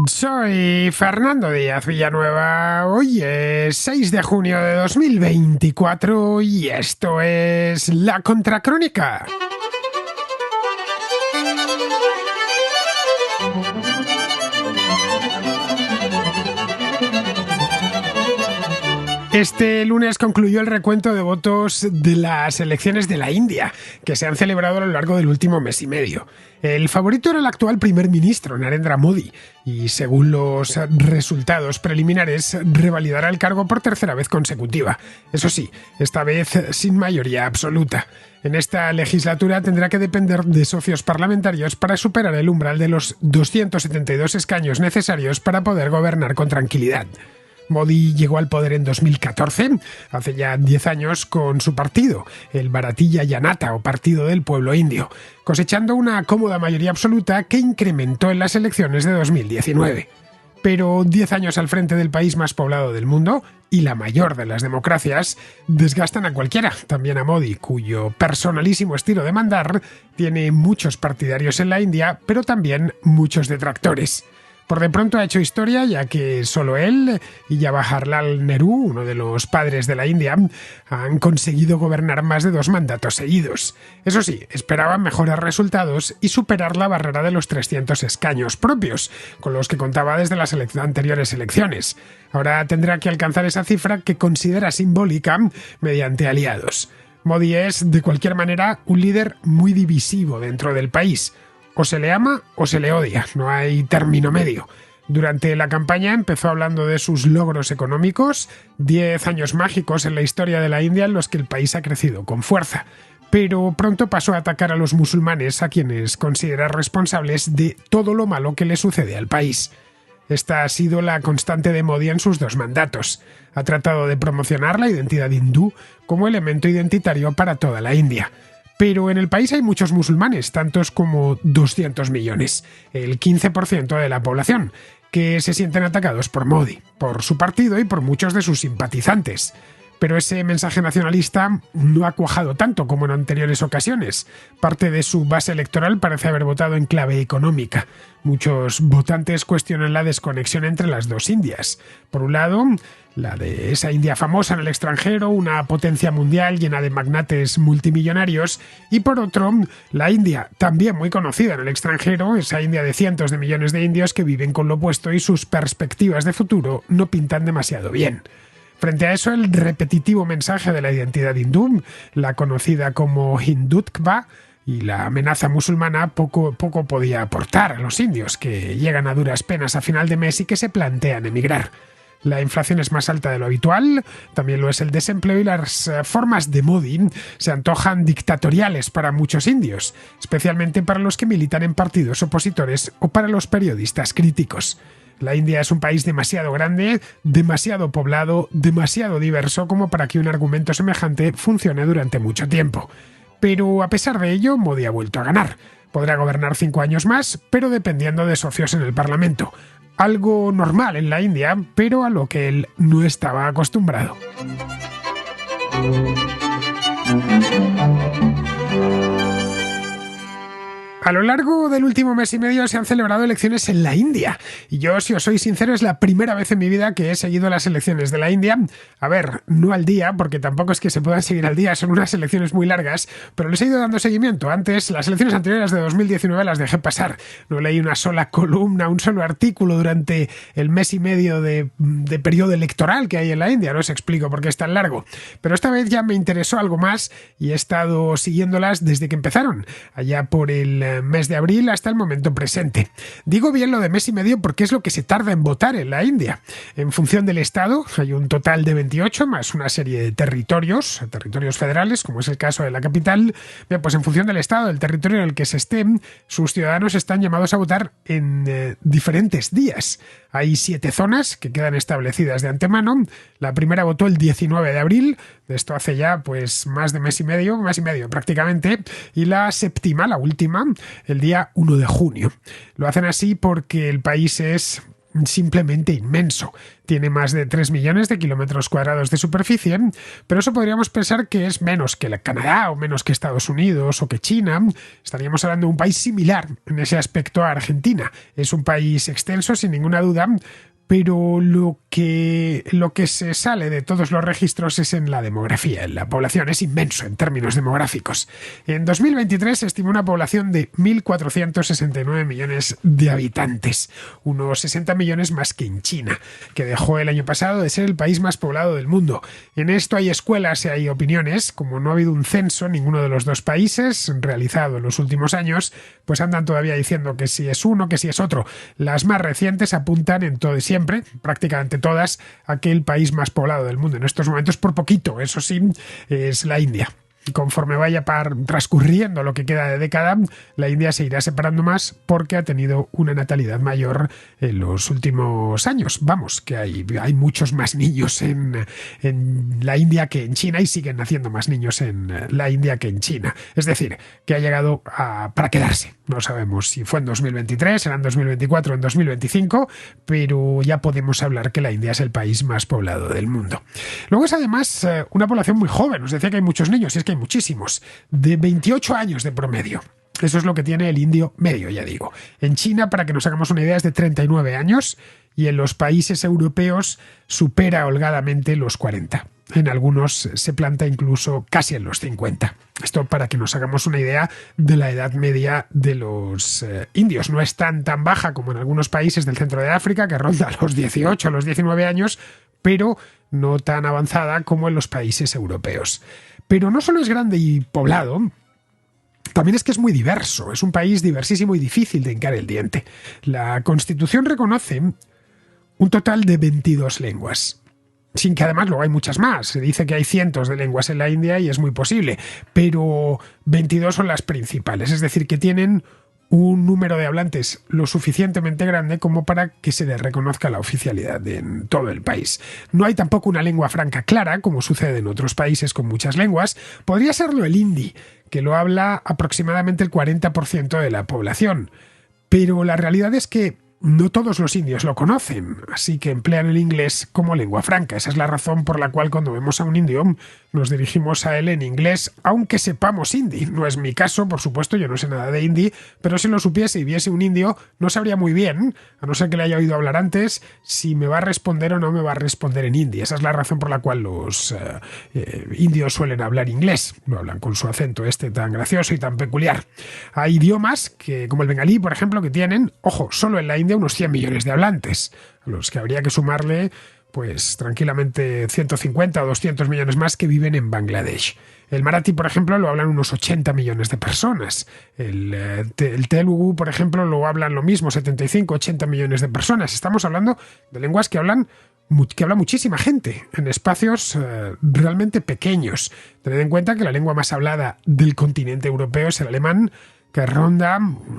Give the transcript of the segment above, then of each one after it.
Soy Fernando Díaz Villanueva. Hoy es 6 de junio de 2024 y esto es La Contracrónica. Este lunes concluyó el recuento de votos de las elecciones de la India, que se han celebrado a lo largo del último mes y medio. El favorito era el actual primer ministro, Narendra Modi, y según los resultados preliminares, revalidará el cargo por tercera vez consecutiva. Eso sí, esta vez sin mayoría absoluta. En esta legislatura tendrá que depender de socios parlamentarios para superar el umbral de los 272 escaños necesarios para poder gobernar con tranquilidad. Modi llegó al poder en 2014, hace ya 10 años, con su partido, el Bharatiya Janata o Partido del Pueblo Indio, cosechando una cómoda mayoría absoluta que incrementó en las elecciones de 2019. Pero 10 años al frente del país más poblado del mundo y la mayor de las democracias desgastan a cualquiera, también a Modi, cuyo personalísimo estilo de mandar tiene muchos partidarios en la India, pero también muchos detractores. Por de pronto ha hecho historia, ya que solo él y Jawaharlal Nehru, uno de los padres de la India, han conseguido gobernar más de 2 mandatos seguidos. Eso sí, esperaban mejores resultados y superar la barrera de los 300 escaños propios, con los que contaba desde las anteriores elecciones. Ahora tendrá que alcanzar esa cifra que considera simbólica mediante aliados. Modi es, de cualquier manera, un líder muy divisivo dentro del país. O se le ama o se le odia, no hay término medio. Durante la campaña empezó hablando de sus logros económicos, 10 años mágicos en la historia de la India en los que el país ha crecido con fuerza. Pero pronto pasó a atacar a los musulmanes, a quienes considera responsables de todo lo malo que le sucede al país. Esta ha sido la constante de Modi en sus 2 mandatos. Ha tratado de promocionar la identidad hindú como elemento identitario para toda la India. Pero en el país hay muchos musulmanes, tantos como 200 millones, el 15% de la población, que se sienten atacados por Modi, por su partido y por muchos de sus simpatizantes. Pero ese mensaje nacionalista no ha cuajado tanto como en anteriores ocasiones. Parte de su base electoral parece haber votado en clave económica. Muchos votantes cuestionan la desconexión entre las 2 Indias. Por un lado, la de esa India famosa en el extranjero, una potencia mundial llena de magnates multimillonarios, y por otro, la India, también muy conocida en el extranjero, esa India de cientos de millones de indios que viven con lo opuesto y sus perspectivas de futuro no pintan demasiado bien. Frente a eso, el repetitivo mensaje de la identidad hindú, la conocida como Hindutva, y la amenaza musulmana poco podía aportar a los indios, que llegan a duras penas a final de mes y que se plantean emigrar. La inflación es más alta de lo habitual, también lo es el desempleo y las formas de Modi se antojan dictatoriales para muchos indios, especialmente para los que militan en partidos opositores o para los periodistas críticos. La India es un país demasiado grande, demasiado poblado, demasiado diverso como para que un argumento semejante funcione durante mucho tiempo. Pero a pesar de ello, Modi ha vuelto a ganar. Podrá gobernar 5 años más, pero dependiendo de socios en el Parlamento. Algo normal en la India, pero a lo que él no estaba acostumbrado. A lo largo del último mes y medio se han celebrado elecciones en la India. Y yo, si os soy sincero, es la primera vez en mi vida que he seguido las elecciones de la India. A ver, no al día, porque tampoco es que se puedan seguir al día, son unas elecciones muy largas, pero les he ido dando seguimiento. Antes, las elecciones anteriores de 2019 las dejé pasar. No leí una sola columna, un solo artículo durante el mes y medio de periodo electoral que hay en la India. No os explico por qué es tan largo. Pero esta vez ya me interesó algo más y he estado siguiéndolas desde que empezaron, allá por el mes de abril hasta el momento presente. Digo bien lo de mes y medio porque es lo que se tarda en votar en la India. En función del estado, hay un total de 28 más una serie de territorios federales, como es el caso de la capital. Bien, pues en función del estado, del territorio en el que se estén, sus ciudadanos están llamados a votar en diferentes días. Hay 7 zonas que quedan establecidas de antemano. La primera votó el 19 de abril, de esto hace ya pues más y medio prácticamente, y la séptima, la última, el día 1 de junio. Lo hacen así porque el país es simplemente inmenso. Tiene más de 3 millones de kilómetros cuadrados de superficie, pero eso podríamos pensar que es menos que Canadá o menos que Estados Unidos o que China. Estaríamos hablando de un país similar en ese aspecto a Argentina. Es un país extenso, sin ninguna duda, pero lo que se sale de todos los registros es en la demografía. La población es inmenso en términos demográficos. En 2023 se estimó una población de 1.469 millones de habitantes, unos 60 millones más que en China, que dejó el año pasado de ser el país más poblado del mundo. En esto hay escuelas y hay opiniones. Como no ha habido un censo en ninguno de los dos países realizado en los últimos años, pues andan todavía diciendo que si es uno, que si es otro. Las más recientes apuntan en todo y siempre, prácticamente todas, a que el país más poblado del mundo en estos momentos, por poquito, eso sí, es la India. Y conforme vaya transcurriendo lo que queda de década, la India se irá separando más porque ha tenido una natalidad mayor en los últimos años. Vamos, que hay muchos más niños en la India que en China y siguen naciendo más niños en la India que en China. Es decir, que ha llegado para quedarse. No sabemos si fue en 2023, será en 2024 o en 2025, pero ya podemos hablar que la India es el país más poblado del mundo. Luego es además una población muy joven. Os decía que hay muchos niños, y es que hay muchísimos, de 28 años de promedio. Eso es lo que tiene el indio medio, ya digo. En China, para que nos hagamos una idea, es de 39 años y en los países europeos supera holgadamente los 40. En algunos se planta incluso casi en los 50. Esto para que nos hagamos una idea de la edad media de los indios. No es tan baja como en algunos países del centro de África, que ronda los 18 o los 19 años, pero no tan avanzada como en los países europeos. Pero no solo es grande y poblado, también es que es muy diverso. Es un país diversísimo y difícil de hincar el diente. La Constitución reconoce un total de 22 lenguas. Sin que además luego hay muchas más. Se dice que hay cientos de lenguas en la India y es muy posible, pero 22 son las principales. Es decir, que tienen un número de hablantes lo suficientemente grande como para que se les reconozca la oficialidad en todo el país. No hay tampoco una lengua franca clara, como sucede en otros países con muchas lenguas. Podría serlo el hindi, que lo habla aproximadamente el 40% de la población. Pero la realidad es que no todos los indios lo conocen, así que emplean el inglés como lengua franca. Esa es la razón por la cual cuando vemos a un indio nos dirigimos a él en inglés, aunque sepamos hindi. No es mi caso, por supuesto, yo no sé nada de hindi, pero si lo supiese y viese un indio, no sabría muy bien, a no ser que le haya oído hablar antes, si me va a responder o no me va a responder en hindi. Esa es la razón por la cual los indios suelen hablar inglés. Lo hablan con su acento tan gracioso y tan peculiar. Hay idiomas, como el bengalí, por ejemplo, que tienen, ojo, solo en la India unos 100 millones de hablantes, a los que habría que sumarle pues tranquilamente 150 o 200 millones más que viven en Bangladesh. El marathi, por ejemplo, lo hablan unos 80 millones de personas. El telugu, por ejemplo, lo hablan lo mismo, 75, 80 millones de personas. Estamos hablando de lenguas que habla muchísima gente en espacios realmente pequeños. Tened en cuenta que la lengua más hablada del continente europeo es el alemán, que ronda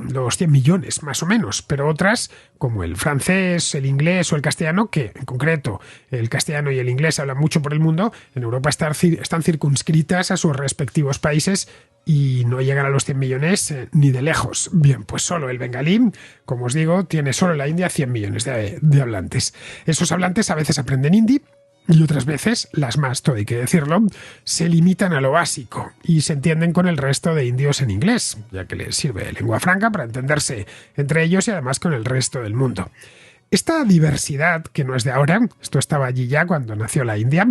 los 100 millones, más o menos, pero otras, como el francés, el inglés o el castellano, que en concreto el castellano y el inglés hablan mucho por el mundo, en Europa están circunscritas a sus respectivos países y no llegan a los 100 millones ni de lejos. Bien, pues solo el bengalí, como os digo, tiene solo en la India 100 millones de hablantes. Esos hablantes a veces aprenden hindi, y otras veces, las más, todo hay que decirlo, se limitan a lo básico y se entienden con el resto de indios en inglés, ya que les sirve de lengua franca para entenderse entre ellos y además con el resto del mundo. Esta diversidad, que no es de ahora, esto estaba allí ya cuando nació la India,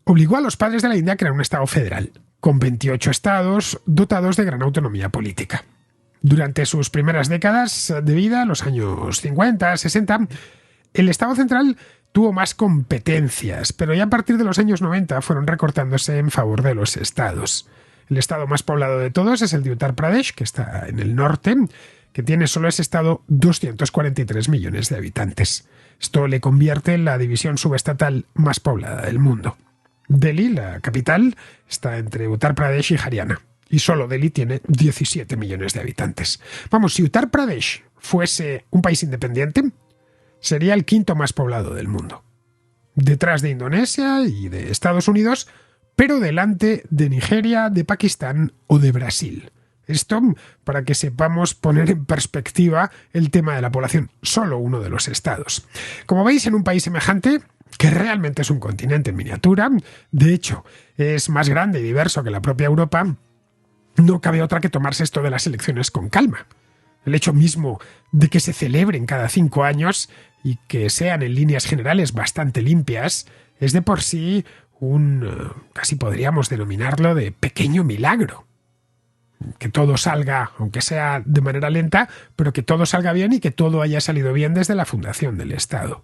obligó a los padres de la India a crear un estado federal, con 28 estados dotados de gran autonomía política. Durante sus primeras décadas de vida, los años 50, 60, el estado central tuvo más competencias, pero ya a partir de los años 90 fueron recortándose en favor de los estados. El estado más poblado de todos es el de Uttar Pradesh, que está en el norte, que tiene solo ese estado 243 millones de habitantes. Esto le convierte en la división subestatal más poblada del mundo. Delhi, la capital, está entre Uttar Pradesh y Haryana, y solo Delhi tiene 17 millones de habitantes. Vamos, si Uttar Pradesh fuese un país independiente, sería el quinto más poblado del mundo, detrás de Indonesia y de Estados Unidos, pero delante de Nigeria, de Pakistán o de Brasil. Esto para que sepamos poner en perspectiva el tema de la población, solo uno de los estados. Como veis, en un país semejante, que realmente es un continente en miniatura, de hecho, es más grande y diverso que la propia Europa, no cabe otra que tomarse esto de las elecciones con calma. El hecho mismo de que se celebren cada 5 años y que sean en líneas generales bastante limpias, es de por sí casi podríamos denominarlo de pequeño milagro. Que todo salga, aunque sea de manera lenta, pero que todo salga bien y que todo haya salido bien desde la fundación del Estado.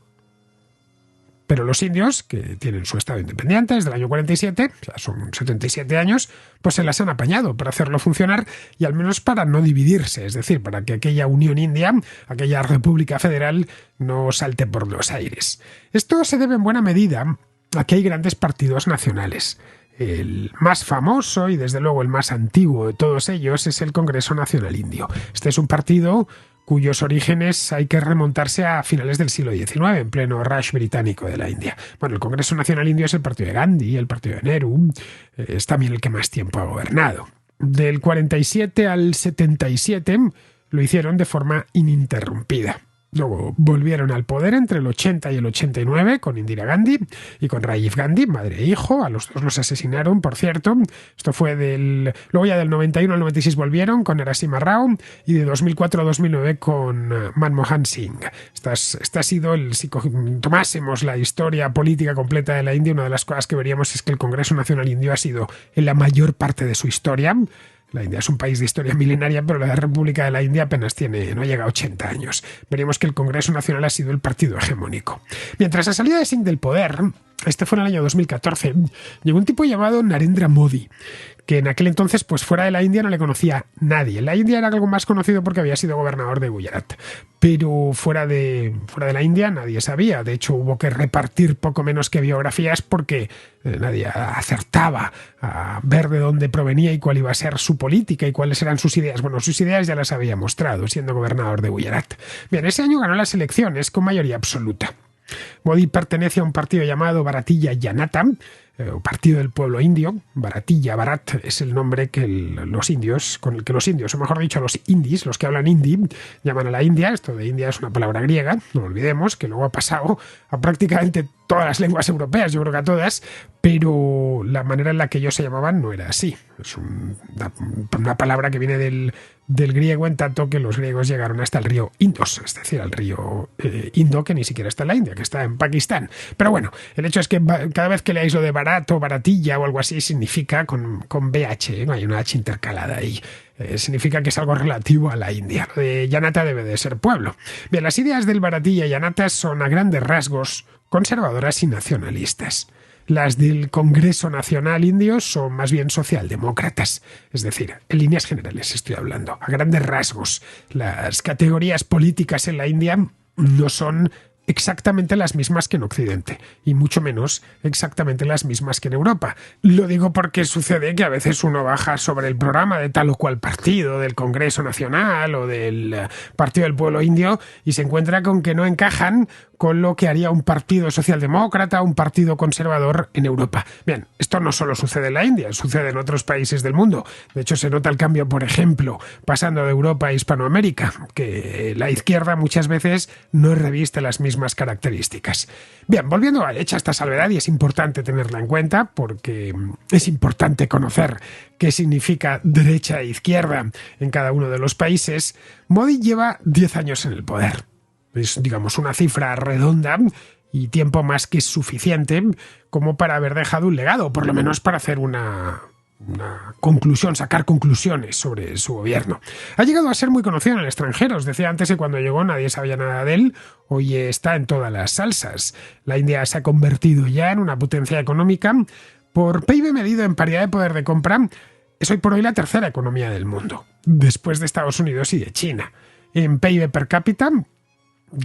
Pero los indios, que tienen su Estado independiente desde el año 47, o sea, son 77 años, pues se las han apañado para hacerlo funcionar y al menos para no dividirse, es decir, para que aquella Unión India, aquella República Federal, no salte por los aires. Esto se debe en buena medida a que hay grandes partidos nacionales. El más famoso y desde luego el más antiguo de todos ellos es el Congreso Nacional Indio. Este es un partido cuyos orígenes hay que remontarse a finales del siglo XIX, en pleno rush británico de la India. Bueno, el Congreso Nacional Indio es el partido de Gandhi, el partido de Nehru, es también el que más tiempo ha gobernado. Del 47 al 77 lo hicieron de forma ininterrumpida. Luego volvieron al poder entre el 80 y el 89 con Indira Gandhi y con Rajiv Gandhi, madre e hijo. A los dos los asesinaron, por cierto. Esto fue Luego ya del 91 al 96 volvieron con Narasimha Rao y de 2004 a 2009 con Manmohan Singh. Esta ha sido si tomásemos la historia política completa de la India, una de las cosas que veríamos es que el Congreso Nacional Indio ha sido en la mayor parte de su historia. La India es un país de historia milenaria, pero la República de la India apenas no llega a 80 años. Veremos que el Congreso Nacional ha sido el partido hegemónico. Mientras la salida de Singh del poder, este fue en el año 2014, llegó un tipo llamado Narendra Modi, que en aquel entonces, pues fuera de la India no le conocía nadie. En la India era algo más conocido porque había sido gobernador de Gujarat, pero fuera de la India nadie sabía. De hecho, hubo que repartir poco menos que biografías porque nadie acertaba a ver de dónde provenía y cuál iba a ser su política y cuáles eran sus ideas. Bueno, sus ideas ya las había mostrado siendo gobernador de Gujarat. Bien, ese año ganó las elecciones con mayoría absoluta. Modi pertenece a un partido llamado Bharatiya Janata, Partido del Pueblo Indio. Bharatiya, Bharat, es el nombre que con el que los indios, o mejor dicho, los indis, los que hablan hindi, llaman a la India. Esto de India es una palabra griega, no olvidemos, que luego ha pasado a prácticamente todas las lenguas europeas, yo creo que a todas, pero la manera en la que ellos se llamaban no era así. Es una palabra que viene del griego, en tanto que los griegos llegaron hasta el río Indus, es decir, al río Indo, que ni siquiera está en la India, que está en Pakistán. Pero bueno, el hecho es que cada vez que leáis lo de Bharat o Bharatilla o algo así, significa con BH, no hay una H intercalada ahí. Significa que es algo relativo a la India. Lo de Janata debe de ser pueblo. Bien, las ideas del Bharatiya Janata son a grandes rasgos conservadoras y nacionalistas. Las del Congreso Nacional Indio son más bien socialdemócratas. Es decir, en líneas generales estoy hablando. A grandes rasgos, las categorías políticas en la India no son exactamente las mismas que en Occidente, y mucho menos exactamente las mismas que en Europa. Lo digo porque sucede que a veces uno baja sobre el programa de tal o cual partido, del Congreso Nacional o del Partido del Pueblo Indio, y se encuentra con que no encajan con lo que haría un partido socialdemócrata o un partido conservador en Europa. Bien, esto no solo sucede en la India, sucede en otros países del mundo. De hecho, se nota el cambio, por ejemplo, pasando de Europa a Hispanoamérica, que la izquierda muchas veces no reviste las mismas características. Bien, volviendo a hecha esta salvedad, y es importante tenerla en cuenta porque es importante conocer qué significa derecha e izquierda en cada uno de los países, Modi lleva 10 años en el poder. Es, digamos, una cifra redonda y tiempo más que suficiente como para haber dejado un legado, por lo menos para hacer una conclusión, sacar conclusiones sobre su gobierno. Ha llegado a ser muy conocido en el extranjero. Os decía antes que cuando llegó nadie sabía nada de él. Hoy está en todas las salsas. La India se ha convertido ya en una potencia económica. Por PIB medido en paridad de poder de compra, es hoy por hoy la tercera economía del mundo, después de Estados Unidos y de China. En PIB per cápita,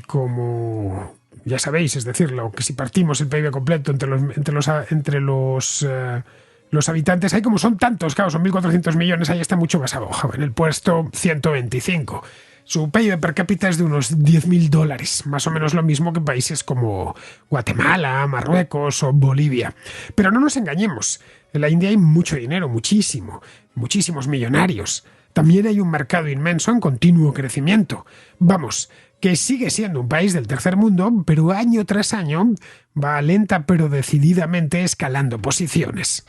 como ya sabéis, es decir, que si partimos el PIB completo entre los habitantes, hay como son tantos, claro, son 1.400 millones, ahí está mucho más abajo, en el puesto 125. Su PIB per cápita es de unos $10.000, más o menos lo mismo que países como Guatemala, Marruecos o Bolivia. Pero no nos engañemos, en la India hay mucho dinero, muchísimos millonarios. también hay un mercado inmenso en continuo crecimiento. Vamos, que sigue siendo un país del tercer mundo, pero año tras año va lenta pero decididamente escalando posiciones.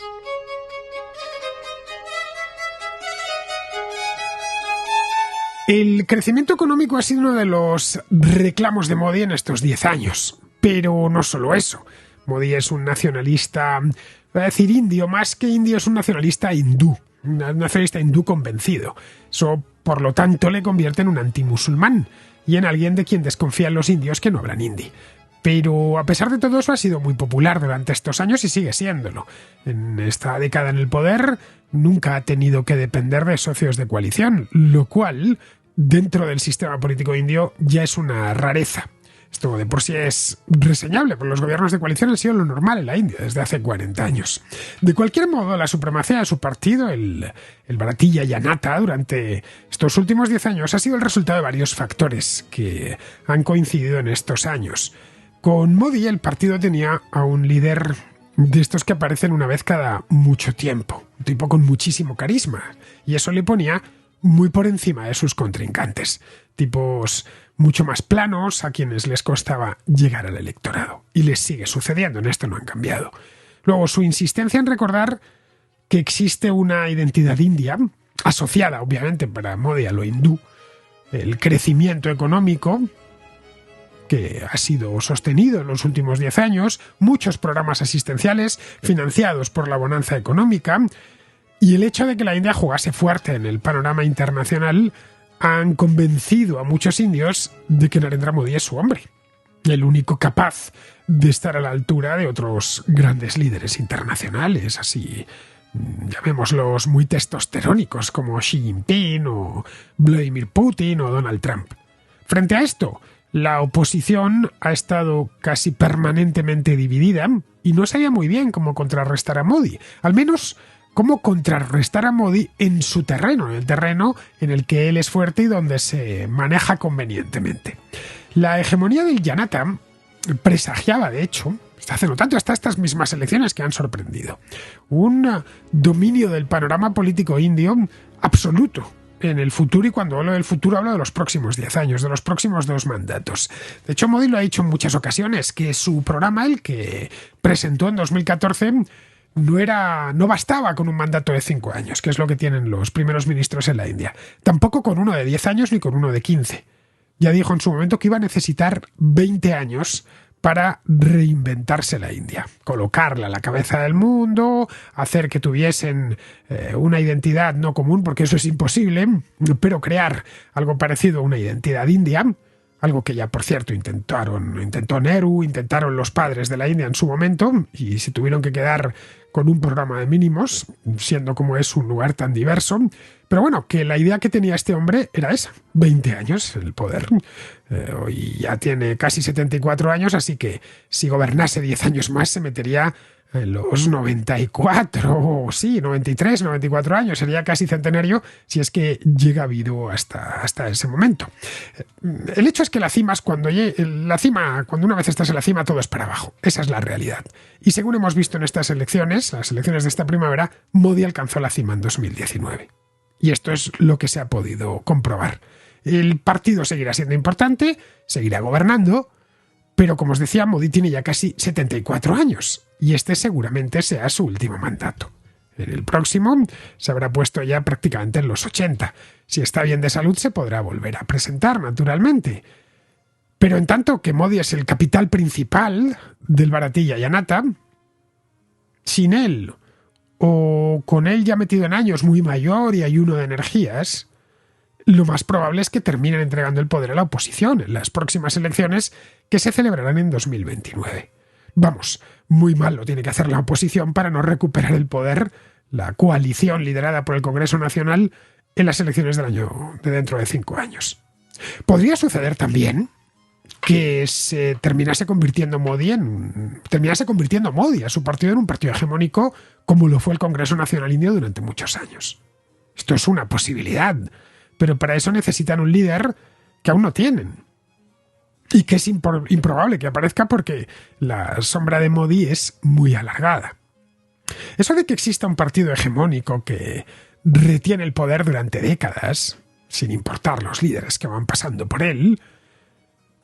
El crecimiento económico ha sido uno de los reclamos de Modi en estos 10 años. Pero no solo eso. Modi es un nacionalista, voy a decir indio, más que indio es un nacionalista hindú. Un nacionalista hindú convencido. Eso, por lo tanto, le convierte en un antimusulmán y en alguien de quien desconfían los indios que no hablan hindi. Pero a pesar de todo eso ha sido muy popular durante estos años y sigue siéndolo. En esta década en el poder nunca ha tenido que depender de socios de coalición, lo cual, dentro del sistema político indio, ya es una rareza. Esto de por sí es reseñable, porque los gobiernos de coalición han sido lo normal en la India desde hace 40 años. De cualquier modo, la supremacía de su partido, el Bharatiya Janata, durante estos últimos 10 años ha sido el resultado de varios factores que han coincidido en estos años. Con Modi, el partido tenía a un líder de estos que aparecen una vez cada mucho tiempo, un tipo con muchísimo carisma, y eso le ponía muy por encima de sus contrincantes, tipos mucho más planos a quienes les costaba llegar al electorado. Y les sigue sucediendo, en esto no han cambiado. Luego, su insistencia en recordar que existe una identidad india, asociada obviamente para Modi a lo hindú, el crecimiento económico, que ha sido sostenido en los últimos 10 años, muchos programas asistenciales financiados por la bonanza económica, y el hecho de que la India jugase fuerte en el panorama internacional han convencido a muchos indios de que Narendra Modi es su hombre, el único capaz de estar a la altura de otros grandes líderes internacionales, así llamémoslos muy testosterónicos como Xi Jinping o Vladimir Putin o Donald Trump. Frente a esto, la oposición ha estado casi permanentemente dividida y no sabía muy bien cómo contrarrestar a Modi, al menos cómo contrarrestar a Modi en su terreno, en el terreno en el que él es fuerte y donde se maneja convenientemente. La hegemonía del Janata presagiaba, de hecho, hace no tanto, hasta estas mismas elecciones que han sorprendido, un dominio del panorama político indio absoluto en el futuro, y cuando hablo del futuro hablo de los próximos 10 años, de los próximos 2 mandatos. De hecho, Modi lo ha dicho en muchas ocasiones, que su programa, el que presentó en 2014, no bastaba con un mandato de 5 años, que es lo que tienen los primeros ministros en la India. Tampoco con uno de 10 años ni con uno de 15. Ya dijo en su momento que iba a necesitar 20 años para reinventarse la India, colocarla a la cabeza del mundo, hacer que tuviesen una identidad no común, porque eso es imposible, pero crear algo parecido a una identidad india, algo que ya, por cierto, intentó Nehru, intentaron los padres de la India en su momento, y se tuvieron que quedar con un programa de mínimos, siendo como es un lugar tan diverso. Pero bueno, que la idea que tenía este hombre era esa, 20 años en el poder. Hoy ya tiene casi 74 años, así que si gobernase 10 años más se metería en los 94, sí, 93, 94 años, sería casi centenario si es que llega vivo hasta ese momento. El hecho es que cuando una vez estás en la cima, todo es para abajo. Esa es la realidad. Y según hemos visto en estas elecciones, las elecciones de esta primavera, Modi alcanzó la cima en 2019. Y esto es lo que se ha podido comprobar. El partido seguirá siendo importante, seguirá gobernando, pero como os decía, Modi tiene ya casi 74 años y este seguramente sea su último mandato. En el próximo se habrá puesto ya prácticamente en los 80. Si está bien de salud se podrá volver a presentar, naturalmente. Pero en tanto que Modi es el capital principal del Bharatiya Janata, sin él o con él ya metido en años, muy mayor y ayuno de energías, lo más probable es que terminen entregando el poder a la oposición en las próximas elecciones que se celebrarán en 2029. Vamos, muy mal lo tiene que hacer la oposición para no recuperar el poder, la coalición liderada por el Congreso Nacional, en las elecciones del año de dentro de 5 años. Podría suceder también que se terminase convirtiendo Modi a su partido en un partido hegemónico como lo fue el Congreso Nacional Indio durante muchos años. Esto es una posibilidad, pero para eso necesitan un líder que aún no tienen. Y que es improbable que aparezca porque la sombra de Modi es muy alargada. Eso de que exista un partido hegemónico que retiene el poder durante décadas, sin importar los líderes que van pasando por él,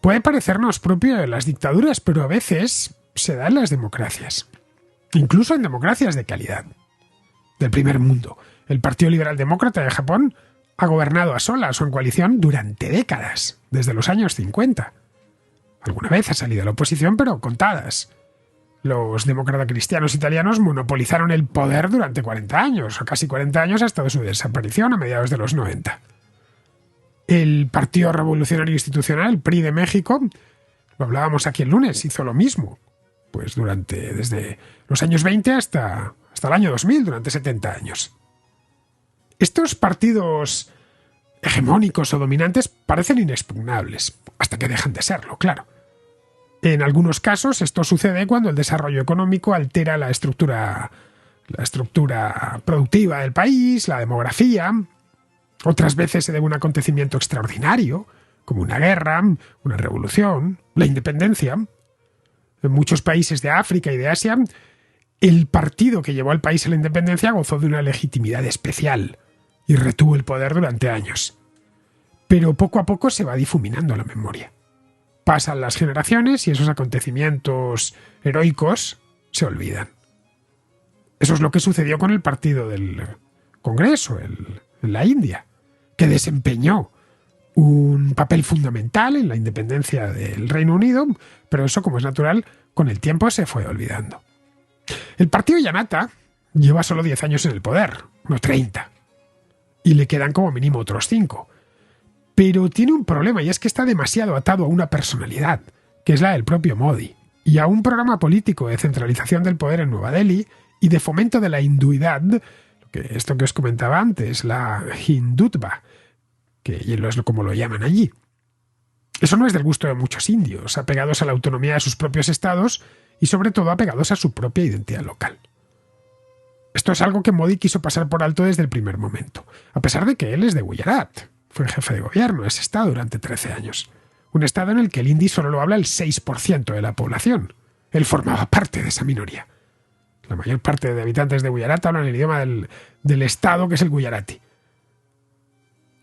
puede parecernos propio de las dictaduras, pero a veces se da en las democracias. Incluso en democracias de calidad. Del primer mundo. El Partido Liberal Demócrata de Japón ha gobernado a solas o en coalición durante décadas, desde los años 50. Alguna vez ha salido a la oposición, pero contadas. Los demócratas cristianos italianos monopolizaron el poder durante 40 años, o casi 40 años hasta su desaparición a mediados de los 90. El Partido Revolucionario Institucional, el PRI de México, lo hablábamos aquí el lunes, hizo lo mismo. Pues desde los años 20 hasta el año 2000, durante 70 años. Estos partidos hegemónicos o dominantes parecen inexpugnables, hasta que dejan de serlo, claro. En algunos casos esto sucede cuando el desarrollo económico altera la estructura productiva del país, la demografía. Otras veces se debe a un acontecimiento extraordinario, como una guerra, una revolución, la independencia. En muchos países de África y de Asia, el partido que llevó al país a la independencia gozó de una legitimidad especial y retuvo el poder durante años. Pero poco a poco se va difuminando la memoria. Pasan las generaciones y esos acontecimientos heroicos se olvidan. Eso es lo que sucedió con el partido del Congreso en la India, que desempeñó un papel fundamental en la independencia del Reino Unido, pero eso, como es natural, con el tiempo se fue olvidando. El partido Janata lleva solo 10 años en el poder, no 30, y le quedan como mínimo otros 5. Pero tiene un problema, y es que está demasiado atado a una personalidad, que es la del propio Modi, y a un programa político de centralización del poder en Nueva Delhi y de fomento de la hinduidad, esto que os comentaba antes, la hindutva, que es como lo llaman allí. Eso no es del gusto de muchos indios, apegados a la autonomía de sus propios estados y sobre todo apegados a su propia identidad local. Esto es algo que Modi quiso pasar por alto desde el primer momento, a pesar de que él es de Gujarat. Fue jefe de gobierno de ese estado durante 13 años. Un estado en el que el hindi solo lo habla el 6% de la población. Él formaba parte de esa minoría. La mayor parte de habitantes de Gujarat hablan el idioma del estado, que es el gujarati.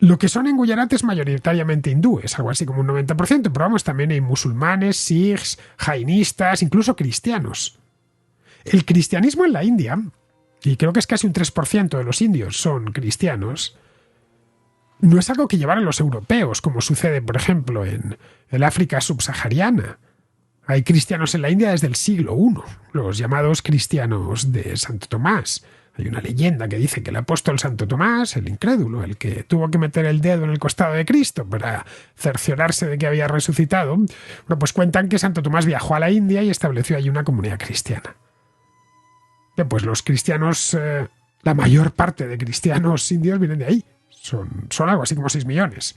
Lo que son en Gujarat es mayoritariamente hindúes, algo así como un 90%, pero vamos, también hay musulmanes, sikhs, jainistas, incluso cristianos. El cristianismo en la India, y creo que es casi un 3% de los indios son cristianos, no es algo que llevaran los europeos, como sucede, por ejemplo, en el África subsahariana. Hay cristianos en la India desde el siglo I, los llamados cristianos de Santo Tomás. Hay una leyenda que dice que el apóstol Santo Tomás, el incrédulo, el que tuvo que meter el dedo en el costado de Cristo para cerciorarse de que había resucitado, bueno, pues cuentan que Santo Tomás viajó a la India y estableció allí una comunidad cristiana. Bien, pues los cristianos, la mayor parte de cristianos indios vienen de ahí. Son algo así como 6 millones.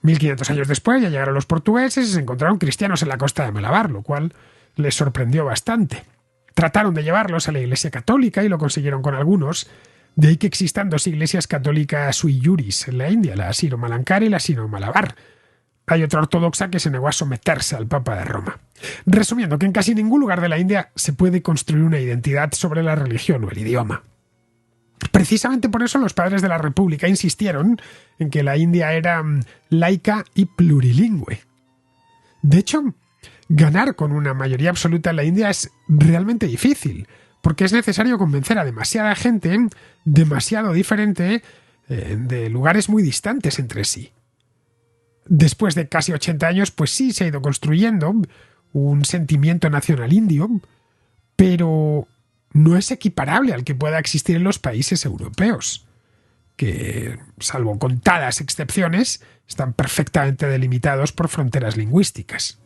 1500 años después ya llegaron los portugueses y se encontraron cristianos en la costa de Malabar, lo cual les sorprendió bastante. Trataron de llevarlos a la Iglesia Católica y lo consiguieron con algunos, de ahí que existan 2 iglesias católicas sui juris en la India, la Siro-Malankara y la Siro-Malabar. Hay otra ortodoxa que se negó a someterse al Papa de Roma. Resumiendo, que en casi ningún lugar de la India se puede construir una identidad sobre la religión o el idioma. Precisamente por eso los padres de la República insistieron en que la India era laica y plurilingüe. De hecho, ganar con una mayoría absoluta en la India es realmente difícil, porque es necesario convencer a demasiada gente, demasiado diferente, de lugares muy distantes entre sí. Después de casi 80 años, pues sí se ha ido construyendo un sentimiento nacional indio, pero no es equiparable al que pueda existir en los países europeos, que, salvo contadas excepciones, están perfectamente delimitados por fronteras lingüísticas.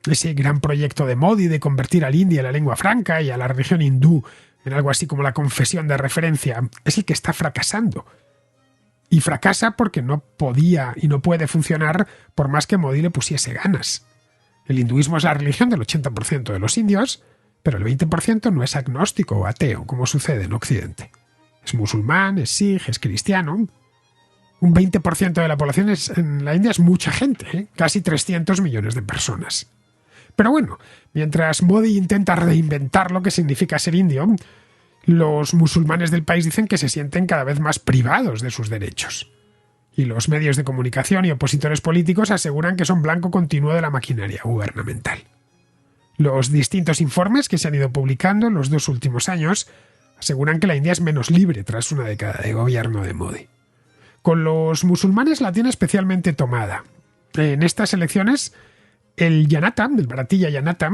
Ese gran proyecto de Modi de convertir al hindi en la lengua franca y a la religión hindú en algo así como la confesión de referencia es el que está fracasando. Y fracasa porque no podía y no puede funcionar por más que Modi le pusiese ganas. El hinduismo es la religión del 80% de los indios, pero el 20% no es agnóstico o ateo, como sucede en Occidente. Es musulmán, es sikh, es cristiano. Un 20% de la población en la India es mucha gente, casi 300 millones de personas. Pero bueno, mientras Modi intenta reinventar lo que significa ser indio, Los musulmanes del país dicen que se sienten cada vez más privados de sus derechos. Y los medios de comunicación y opositores políticos aseguran que son blanco continuo de la maquinaria gubernamental. Los distintos informes que se han ido publicando en los 2 últimos años aseguran que la India es menos libre tras una década de gobierno de Modi. Con los musulmanes la tiene especialmente tomada. En estas elecciones, el Bharatiya Janata,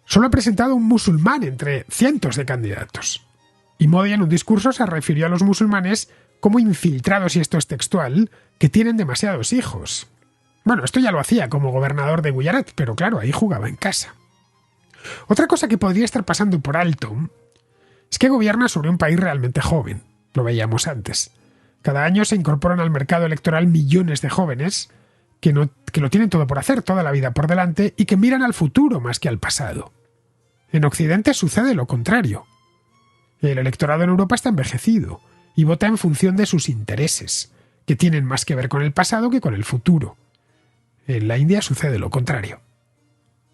solo ha presentado un musulmán entre cientos de candidatos. Y Modi en un discurso se refirió a los musulmanes como infiltrados, y esto es textual, que tienen demasiados hijos. Bueno, esto ya lo hacía como gobernador de Gujarat, pero claro, ahí jugaba en casa. Otra cosa que podría estar pasando por alto es que gobierna sobre un país realmente joven. Lo veíamos antes. Cada año se incorporan al mercado electoral millones de jóvenes que lo tienen todo por hacer, toda la vida por delante, y que miran al futuro más que al pasado. En Occidente sucede lo contrario. El electorado en Europa está envejecido y vota en función de sus intereses, que tienen más que ver con el pasado que con el futuro. En la India sucede lo contrario.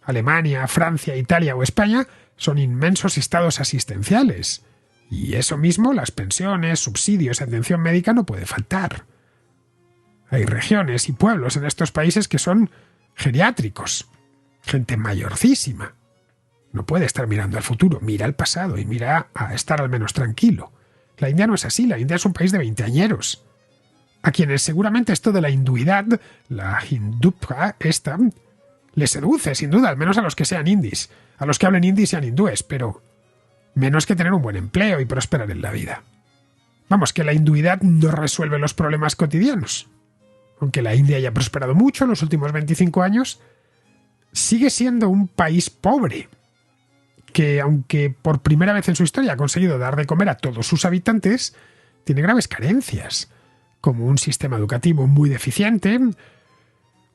Alemania, Francia, Italia o España son inmensos estados asistenciales. Y eso mismo, las pensiones, subsidios, atención médica no puede faltar. Hay regiones y pueblos en estos países que son geriátricos, gente mayorcísima. No puede estar mirando al futuro, mira al pasado y mira a estar al menos tranquilo. La India no es así, la India es un país de veinteañeros, a quienes seguramente esto de la hinduidad, la hindupka esta, les seduce, sin duda, al menos a los que sean indis, a los que hablen hindi y sean hindúes, pero menos que tener un buen empleo y prosperar en la vida. Vamos, que la hinduidad no resuelve los problemas cotidianos. Aunque la India haya prosperado mucho en los últimos 25 años, sigue siendo un país pobre, que aunque por primera vez en su historia ha conseguido dar de comer a todos sus habitantes, tiene graves carencias, como un sistema educativo muy deficiente,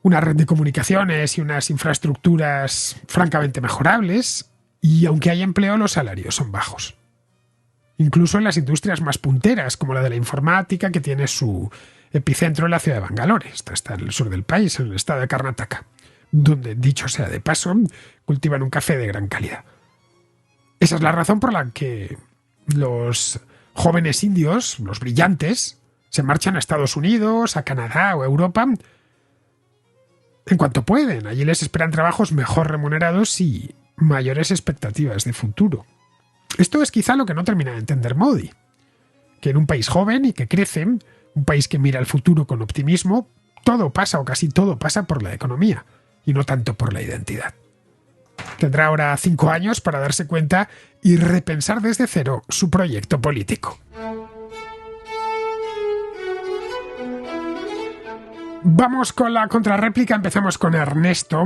una red de comunicaciones y unas infraestructuras francamente mejorables, y aunque hay empleo, los salarios son bajos. Incluso en las industrias más punteras, como la de la informática, que tiene su epicentro en la ciudad de Bangalore. Esta está en el sur del país, en el estado de Karnataka, donde, dicho sea de paso, cultivan un café de gran calidad. Esa es la razón por la que los jóvenes indios, los brillantes, se marchan a Estados Unidos, a Canadá o a Europa en cuanto pueden. Allí les esperan trabajos mejor remunerados y mayores expectativas de futuro. Esto es quizá lo que no termina de entender Modi, que en un país joven y que crece, un país que mira al futuro con optimismo, todo pasa o casi todo pasa por la economía y no tanto por la identidad. Tendrá ahora 5 años para darse cuenta y repensar desde cero su proyecto político. Vamos con la contrarréplica, empezamos con Ernesto,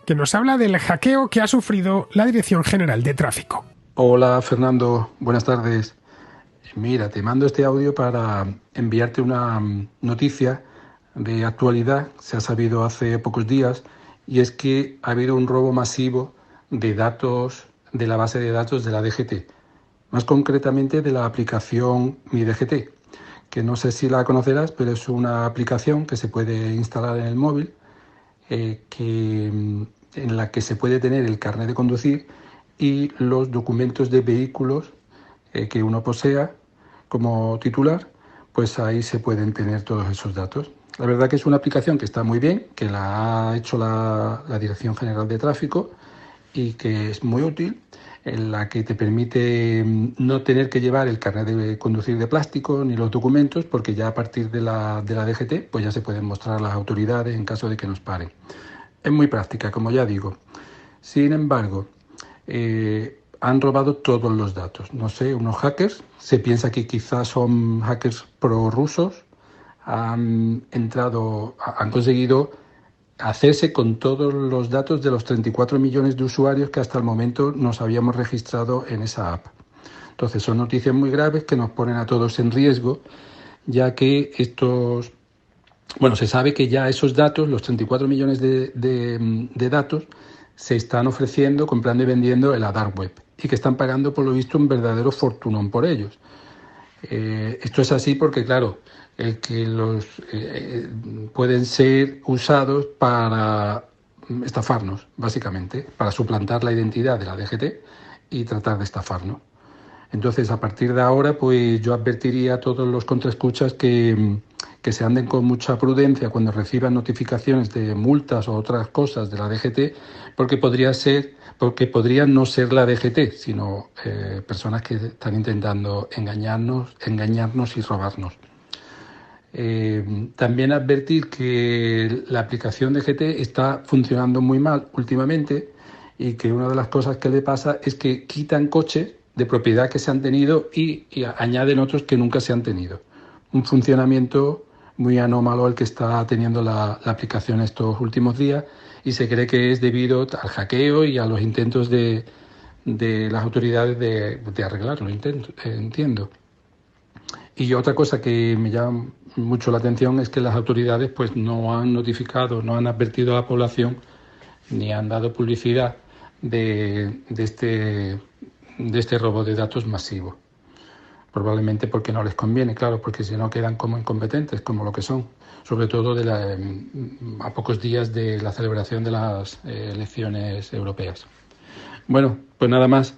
que nos habla del hackeo que ha sufrido la Dirección General de Tráfico. Hola Fernando, buenas tardes. Mira, te mando este audio para enviarte una noticia de actualidad. Se ha sabido hace pocos días, y es que ha habido un robo masivo de datos de la base de datos de la DGT, más concretamente de la aplicación Mi DGT, que no sé si la conocerás, pero es una aplicación que se puede instalar en el móvil, en la que se puede tener el carnet de conducir y los documentos de vehículos que uno posea como titular, pues ahí se pueden tener todos esos datos. La verdad que es una aplicación que está muy bien, que la ha hecho la Dirección General de Tráfico y que es muy útil, en la que te permite no tener que llevar el carnet de conducir de plástico ni los documentos, porque ya a partir de la DGT pues ya se pueden mostrar a las autoridades en caso de que nos paren. Es muy práctica, como ya digo. Sin embargo, han robado todos los datos. No sé, unos hackers, se piensa que quizás son hackers prorrusos, han conseguido hacerse con todos los datos de los 34 millones de usuarios que hasta el momento nos habíamos registrado en esa app. Entonces son noticias muy graves que nos ponen a todos en riesgo, ya que se sabe que ya esos datos, los 34 millones de datos, se están ofreciendo, comprando y vendiendo en la dark web, y que están pagando, por lo visto, un verdadero fortunón por ellos. Esto es así porque, claro, pueden ser usados para estafarnos, básicamente, para suplantar la identidad de la DGT y tratar de estafarnos. Entonces, a partir de ahora, pues yo advertiría a todos los contraescuchas que se anden con mucha prudencia cuando reciban notificaciones de multas o otras cosas de la DGT, porque podrían no ser la DGT, sino personas que están intentando engañarnos y robarnos. También advertir que la aplicación DGT está funcionando muy mal últimamente y que una de las cosas que le pasa es que quitan coches de propiedad que se han tenido y añaden otros que nunca se han tenido. Un funcionamiento muy anómalo el que está teniendo la aplicación estos últimos días, y se cree que es debido al hackeo y a los intentos de las autoridades de arreglarlo, entiendo. Y otra cosa que me llama mucho la atención es que las autoridades pues no han notificado, no han advertido a la población ni han dado publicidad de este robo de datos masivo. Probablemente porque no les conviene, claro, porque si no quedan como incompetentes, como lo que son, sobre todo a pocos días de la celebración de las elecciones europeas. Bueno, pues nada más.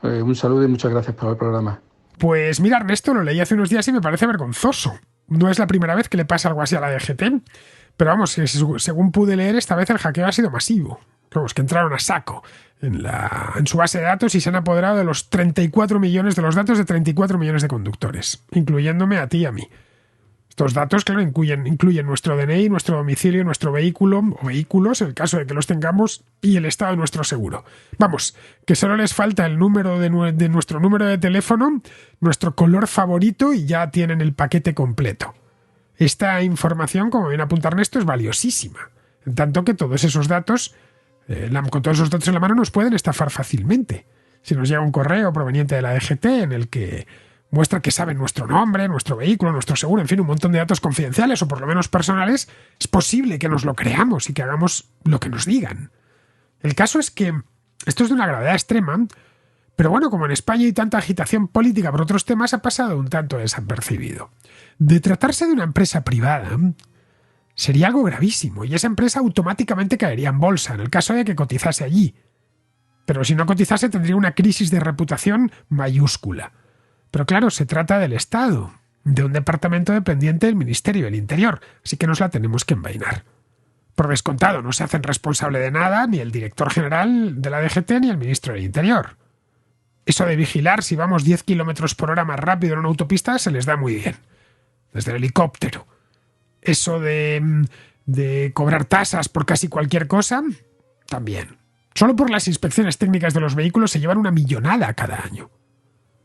Un saludo y muchas gracias por el programa. Pues mira, Ernesto, lo leí hace unos días y me parece vergonzoso. No es la primera vez que le pasa algo así a la DGT, pero vamos, según pude leer, esta vez el hackeo ha sido masivo. Vamos, que entraron a saco en su base de datos y se han apoderado de los 34 millones de los datos de 34 millones de conductores, incluyéndome a ti y a mí. Estos datos, claro, incluyen nuestro DNI, nuestro domicilio, nuestro vehículo o vehículos, en el caso de que los tengamos, y el estado de nuestro seguro. Vamos, que solo les falta el número de nuestro número de teléfono, nuestro color favorito y ya tienen el paquete completo. Esta información, como bien apunta Ernesto, es valiosísima, en tanto que todos esos datos, con todos esos datos en la mano, nos pueden estafar fácilmente. Si nos llega un correo proveniente de la DGT en el que muestra que saben nuestro nombre, nuestro vehículo, nuestro seguro, en fin, un montón de datos confidenciales o por lo menos personales, es posible que nos lo creamos y que hagamos lo que nos digan. El caso es que esto es de una gravedad extrema, pero bueno, como en España hay tanta agitación política por otros temas, ha pasado un tanto desapercibido. De tratarse de una empresa privada, sería algo gravísimo y esa empresa automáticamente caería en bolsa en el caso de que cotizase allí. Pero si no cotizase tendría una crisis de reputación mayúscula. Pero claro, se trata del Estado, de un departamento dependiente del Ministerio del Interior, así que nos la tenemos que envainar. Por descontado, no se hacen responsable de nada ni el director general de la DGT ni el ministro del Interior. Eso de vigilar si vamos 10 kilómetros por hora más rápido en una autopista se les da muy bien, desde el helicóptero. Eso de cobrar tasas por casi cualquier cosa, también. Solo por las inspecciones técnicas de los vehículos se llevan 1 millonada cada año.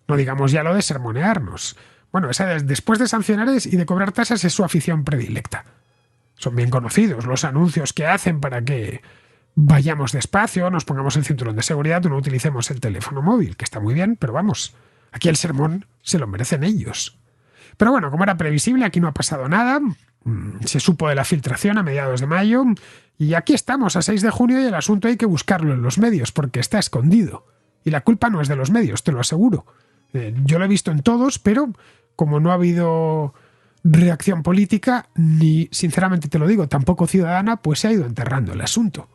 No digamos ya lo de sermonearnos. Bueno, esa después de sancionar y de cobrar tasas es su afición predilecta. Son bien conocidos los anuncios que hacen para que vayamos despacio, nos pongamos el cinturón de seguridad o no utilicemos el teléfono móvil, que está muy bien, pero vamos, aquí el sermón se lo merecen ellos. Pero bueno, como era previsible, aquí no ha pasado nada. Se supo de la filtración a mediados de mayo y aquí estamos a 6 de junio y el asunto hay que buscarlo en los medios porque está escondido. Y la culpa no es de los medios, te lo aseguro. Yo lo he visto en todos, pero como no ha habido reacción política, ni, sinceramente te lo digo, tampoco ciudadana, pues se ha ido enterrando el asunto.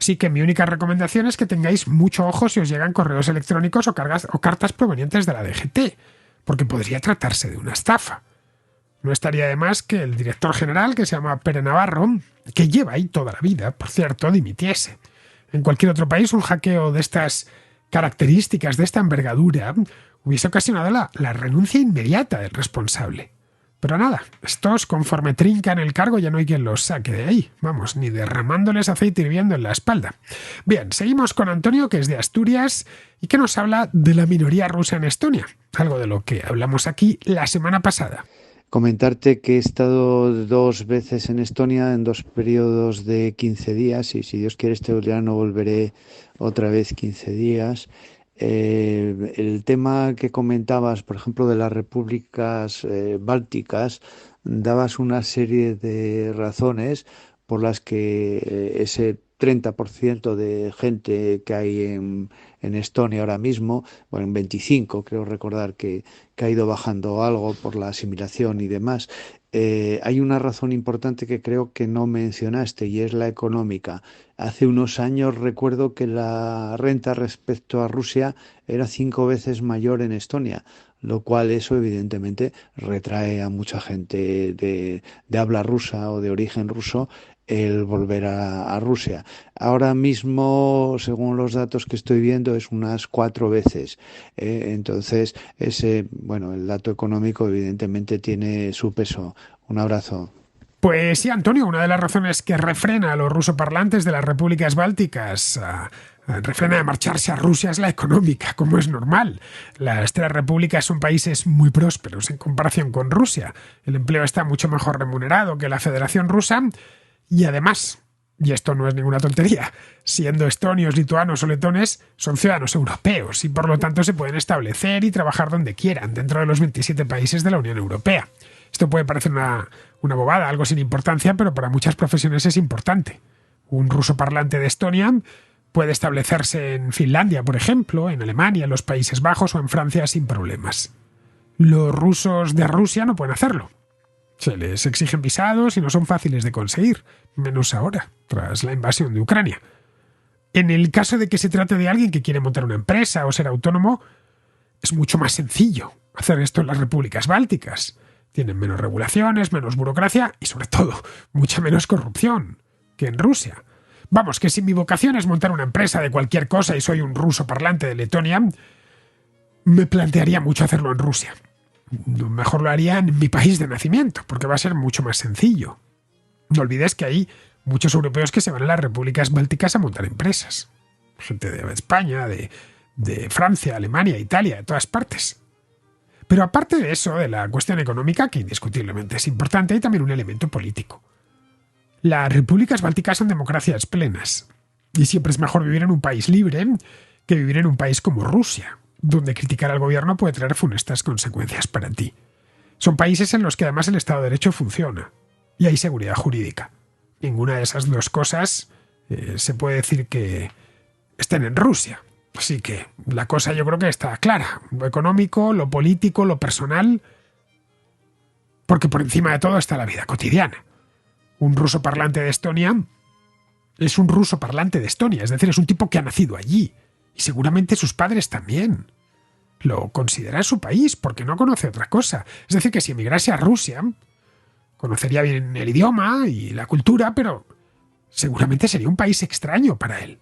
Así que mi única recomendación es que tengáis mucho ojo si os llegan correos electrónicos o cartas provenientes de la DGT, porque podría tratarse de una estafa. No estaría de más que el director general, que se llama Pere Navarro, que lleva ahí toda la vida, por cierto, dimitiese. En cualquier otro país un hackeo de estas características, de esta envergadura, hubiese ocasionado la renuncia inmediata del responsable. Pero nada, estos conforme trincan el cargo ya no hay quien los saque de ahí, vamos, ni derramándoles aceite hirviendo en la espalda. Bien, seguimos con Antonio, que es de Asturias y que nos habla de la minoría rusa en Estonia, algo de lo que hablamos aquí la semana pasada. Comentarte que he estado 2 veces en Estonia en 2 periodos de 15 días y si Dios quiere este verano volveré otra vez 15 días. El tema que comentabas, por ejemplo, de las repúblicas bálticas, dabas una serie de razones por las que ese 30% de gente que hay en Estonia ahora mismo, bueno, en 25 creo recordar que ha ido bajando algo por la asimilación y demás. Hay una razón importante que creo que no mencionaste y es la económica. Hace unos años recuerdo que la renta respecto a Rusia era 5 veces mayor en Estonia, lo cual eso evidentemente retrae a mucha gente de habla rusa o de origen ruso el volver a Rusia. Ahora mismo, según los datos que estoy viendo, es unas 4 veces. Entonces, bueno, el dato económico evidentemente tiene su peso. Un abrazo. Pues sí, Antonio, una de las razones que refrena a los rusoparlantes de las repúblicas bálticas refrena de marcharse a Rusia es la económica, como es normal. Las tres repúblicas son países muy prósperos en comparación con Rusia. El empleo está mucho mejor remunerado que la Federación Rusa y además, y esto no es ninguna tontería, siendo estonios, lituanos o letones, son ciudadanos europeos y por lo tanto se pueden establecer y trabajar donde quieran dentro de los 27 países de la Unión Europea. Esto puede parecer una bobada, algo sin importancia, pero para muchas profesiones es importante. Un ruso parlante de Estonia puede establecerse en Finlandia, por ejemplo, en Alemania, en los Países Bajos o en Francia sin problemas. Los rusos de Rusia no pueden hacerlo. Se les exigen visados y no son fáciles de conseguir, menos ahora, tras la invasión de Ucrania. En el caso de que se trate de alguien que quiere montar una empresa o ser autónomo, es mucho más sencillo hacer esto en las repúblicas bálticas. Tienen menos regulaciones, menos burocracia y, sobre todo, mucha menos corrupción que en Rusia. Vamos, que si mi vocación es montar una empresa de cualquier cosa y soy un ruso parlante de Letonia, me plantearía mucho hacerlo en Rusia. Mejor lo haría en mi país de nacimiento, porque va a ser mucho más sencillo. No olvides que hay muchos europeos que se van a las repúblicas bálticas a montar empresas. Gente de España, de Francia, Alemania, Italia, de todas partes. Pero aparte de eso, de la cuestión económica, que indiscutiblemente es importante, hay también un elemento político. Las repúblicas bálticas son democracias plenas, y siempre es mejor vivir en un país libre que vivir en un país como Rusia, donde criticar al gobierno puede traer funestas consecuencias para ti. Son países en los que además el Estado de Derecho funciona, y hay seguridad jurídica. Ninguna de esas dos cosas se puede decir que estén en Rusia. Así que la cosa yo creo que está clara. Lo económico, lo político, lo personal. Porque por encima de todo está la vida cotidiana. Un ruso parlante de Estonia es un ruso parlante de Estonia. Es decir, es un tipo que ha nacido allí. Y seguramente sus padres también. Lo considera su país porque no conoce otra cosa. Es decir, que si emigrase a Rusia, conocería bien el idioma y la cultura, pero seguramente sería un país extraño para él.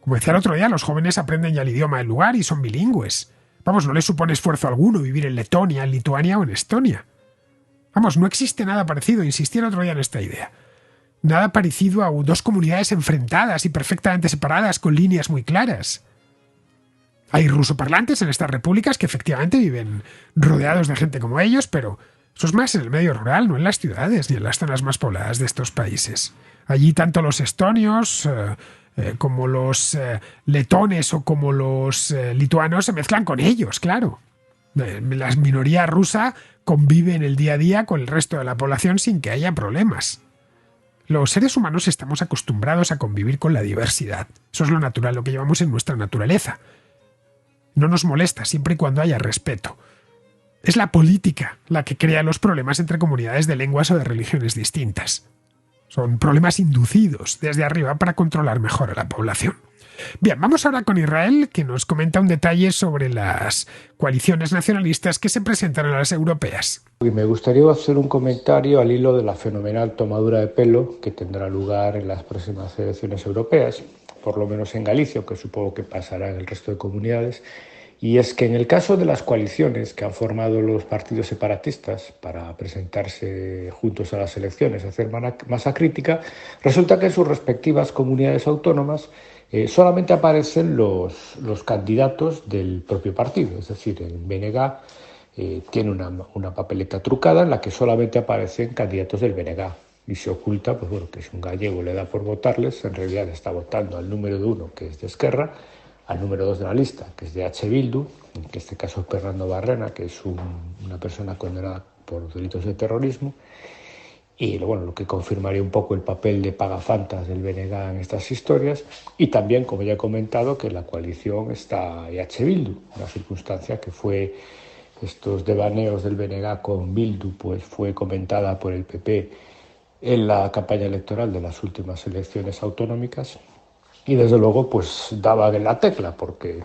Como decía el otro día, los jóvenes aprenden ya el idioma del lugar y son bilingües. Vamos, no les supone esfuerzo alguno vivir en Letonia, en Lituania o en Estonia. Vamos, no existe nada parecido, insistí el otro día en esta idea. Nada parecido a dos comunidades enfrentadas y perfectamente separadas con líneas muy claras. Hay rusoparlantes en estas repúblicas que efectivamente viven rodeados de gente como ellos, pero eso es más en el medio rural, no en las ciudades ni en las zonas más pobladas de estos países. Allí tanto los estonios como los letones o como los lituanos se mezclan con ellos, claro. La minoría rusa convive en el día a día con el resto de la población sin que haya problemas. Los seres humanos estamos acostumbrados a convivir con la diversidad. Eso es lo natural, lo que llevamos en nuestra naturaleza. No nos molesta siempre y cuando haya respeto. Es la política la que crea los problemas entre comunidades de lenguas o de religiones distintas. Son problemas inducidos desde arriba para controlar mejor a la población. Bien, vamos ahora con Israel, que nos comenta un detalle sobre las coaliciones nacionalistas que se presentan a las europeas. Y me gustaría hacer un comentario al hilo de la fenomenal tomadura de pelo que tendrá lugar en las próximas elecciones europeas, por lo menos en Galicia, que supongo que pasará en el resto de comunidades. Y es que en el caso de las coaliciones que han formado los partidos separatistas para presentarse juntos a las elecciones, hacer masa crítica, resulta que en sus respectivas comunidades autónomas solamente aparecen los candidatos del propio partido. Es decir, el BNG tiene una papeleta trucada en la que solamente aparecen candidatos del BNG. Y se oculta, pues bueno, que si un gallego le da por votarles, en realidad está votando al número 1, que es de Esquerra, al número 2 de la lista, que es de H. Bildu, en este caso es Fernando Barrena, que es una persona condenada por delitos de terrorismo, y bueno, lo que confirmaría un poco el papel de pagafantas del BNG en estas historias, y también, como ya he comentado, que en la coalición está EH Bildu, una circunstancia que fue estos devaneos del BNG con Bildu, pues fue comentada por el PP en la campaña electoral de las últimas elecciones autonómicas, y desde luego pues daba en la tecla, porque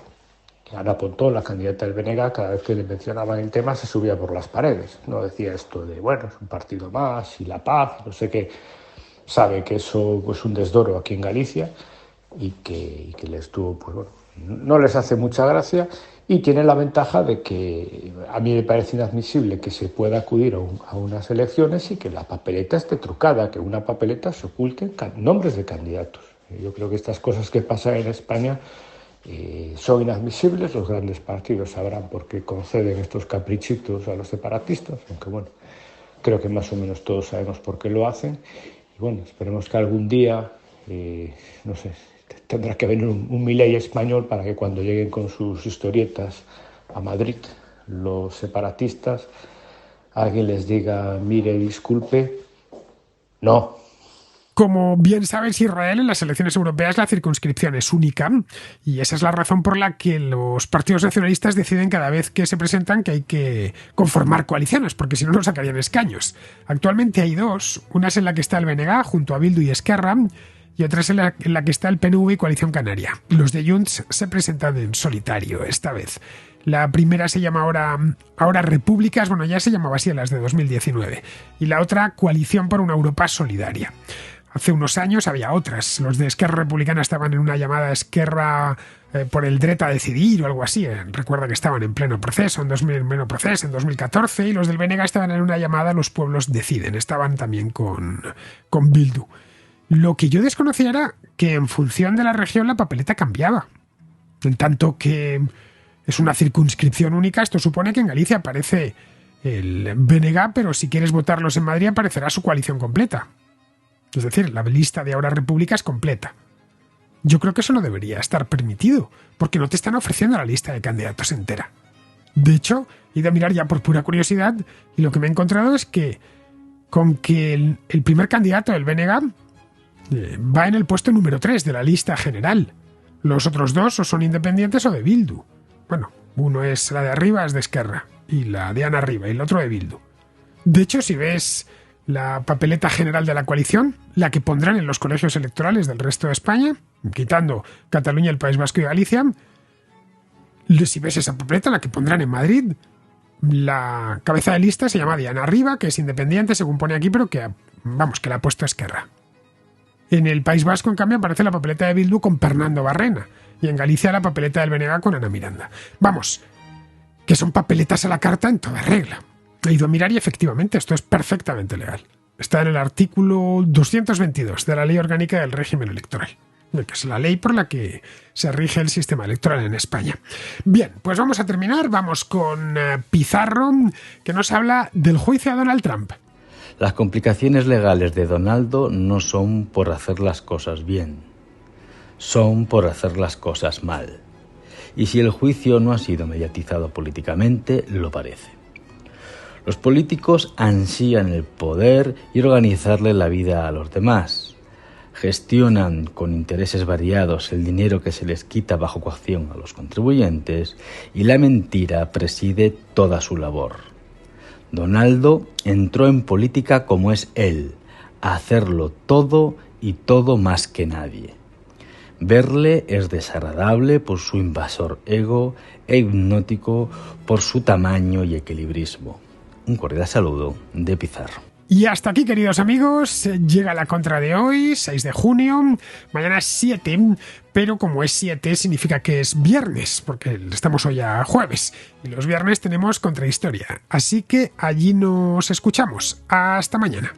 Ana Pontón, la candidata del BNG, cada vez que le mencionaban el tema se subía por las paredes. No decía esto de, bueno, es un partido más y la paz, no sé qué. Sabe que eso es pues, un desdoro aquí en Galicia y que les tuvo, pues bueno, no les hace mucha gracia, y tiene la ventaja de que a mí me parece inadmisible que se pueda acudir a unas elecciones y que la papeleta esté trucada, que en una papeleta se oculten nombres de candidatos. Yo creo que estas cosas que pasan en España son inadmisibles. Los grandes partidos sabrán por qué conceden estos caprichitos a los separatistas, aunque bueno, creo que más o menos todos sabemos por qué lo hacen. Y bueno, esperemos que algún día, no sé, tendrá que venir un Milei español para que cuando lleguen con sus historietas a Madrid los separatistas, alguien les diga, mire, disculpe, no. Como bien sabes, Israel, en las elecciones europeas la circunscripción es única, y esa es la razón por la que los partidos nacionalistas deciden cada vez que se presentan que hay que conformar coaliciones, porque si no, no sacarían escaños. Actualmente hay dos, una es en la que está el BNG junto a Bildu y Esquerra, y otra es en la que está el PNV y Coalición Canaria. Los de Junts se presentan en solitario esta vez. La primera se llama ahora Repúblicas, bueno, ya se llamaba así en las de 2019, y la otra Coalición por una Europa Solidaria. Hace unos años había otras. Los de Esquerra Republicana estaban en una llamada Esquerra por el dret a decidir o algo así. Recuerda que estaban en pleno proceso, en 2014, y los del BNG estaban en una llamada Los pueblos deciden. Estaban también con Bildu. Lo que yo desconocía era que en función de la región la papeleta cambiaba. En tanto que es una circunscripción única, esto supone que en Galicia aparece el BNG, pero si quieres votarlos en Madrid aparecerá su coalición completa. Es decir, la lista de ahora República es completa. Yo creo que eso no debería estar permitido, porque no te están ofreciendo la lista de candidatos entera. De hecho, he ido a mirar ya por pura curiosidad, y lo que me he encontrado es que con que el primer candidato del BNG va en el puesto número 3 de la lista general. Los otros dos o son independientes o de Bildu. Bueno, uno es la de arriba, es de Esquerra, y la de Ana arriba, y el otro de Bildu. De hecho, si ves la papeleta general de la coalición, la que pondrán en los colegios electorales del resto de España, quitando Cataluña, el País Vasco y Galicia, si ves esa papeleta, la que pondrán en Madrid, la cabeza de lista se llama Diana Riba, que es independiente, según pone aquí, pero que la ha puesto Esquerra. En el País Vasco, en cambio, aparece la papeleta de Bildu con Fernando Barrena, y en Galicia la papeleta del BNG con Ana Miranda. Vamos, que son papeletas a la carta en toda regla. He ido a mirar y efectivamente esto es perfectamente legal. Está en el artículo 222 de la Ley Orgánica del Régimen Electoral, que es la ley por la que se rige el sistema electoral en España. Bien, pues vamos a terminar. Vamos con Pizarro, que nos habla del juicio a Donald Trump. Las complicaciones legales de Donaldo no son por hacer las cosas bien, son por hacer las cosas mal. Y si el juicio no ha sido mediatizado políticamente, lo parece. Los políticos ansían el poder y organizarle la vida a los demás. Gestionan con intereses variados el dinero que se les quita bajo coacción a los contribuyentes, y la mentira preside toda su labor. Donaldo entró en política como es él, a hacerlo todo y todo más que nadie. Verle es desagradable por su invasor ego e hipnótico por su tamaño y equilibrismo. Un cordial saludo de Pizarro. Y hasta aquí, queridos amigos, llega la contra de hoy, 6 de junio, mañana es 7, pero como es 7 significa que es viernes, porque estamos hoy a jueves, y los viernes tenemos contrahistoria, así que allí nos escuchamos. Hasta mañana.